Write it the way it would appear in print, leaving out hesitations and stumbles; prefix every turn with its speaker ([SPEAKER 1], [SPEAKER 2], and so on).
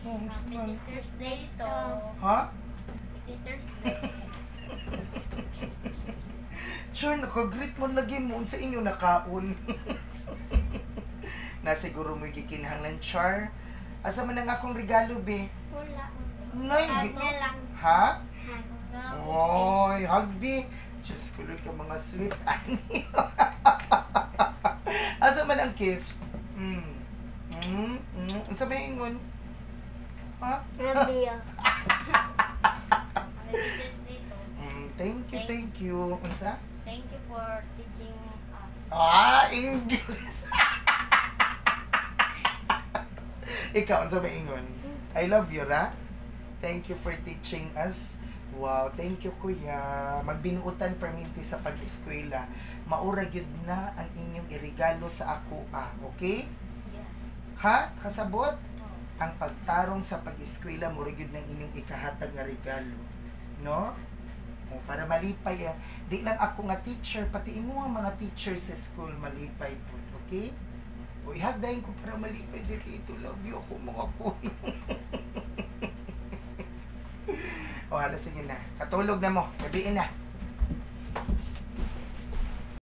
[SPEAKER 1] Oh,
[SPEAKER 2] Happy
[SPEAKER 1] man.
[SPEAKER 2] Teacher's Day to.
[SPEAKER 1] Ha?
[SPEAKER 2] Teacher's Day.
[SPEAKER 1] Sure, nakagreet mo lagi mo sa inyo nakaon. Na siguro mo gikinahanglan, Char. Asa man ang akong regalo, be?
[SPEAKER 2] Wala.
[SPEAKER 1] Nay,
[SPEAKER 2] Hug na lang.
[SPEAKER 1] ha?
[SPEAKER 2] Hug.
[SPEAKER 1] Oy, hugby. Diyos ko, look ang mga sweet ani. Asa man ang kiss? Ang sabihin ngon? Ha?
[SPEAKER 2] Love you. Happy Teacher's Day to.
[SPEAKER 1] Thank you. Unsa?
[SPEAKER 2] Thank you for teaching us.
[SPEAKER 1] English. Ikaw, unsa may ingon? I love you, ra? Thank you for teaching us. Wow, thank you, kuya. Magbinuutan perminti sa pag-eskwela. Maura gyud na ang inyong iregalo sa ako, okay?
[SPEAKER 2] Yes.
[SPEAKER 1] Ha? Kasabot?
[SPEAKER 2] Oh.
[SPEAKER 1] Ang pagtarong sa pag-eskwela mo gyud ng inyong ikahatag nga regalo. No? O, para malipay. Di lang ako nga teacher, pati imo ang mga teacher sa school malipay po, okay? O, ihagdahin ko para malipay dito. Love you ako, mga kuya. O, halos sige na. Katulog na mo. Gabiin na.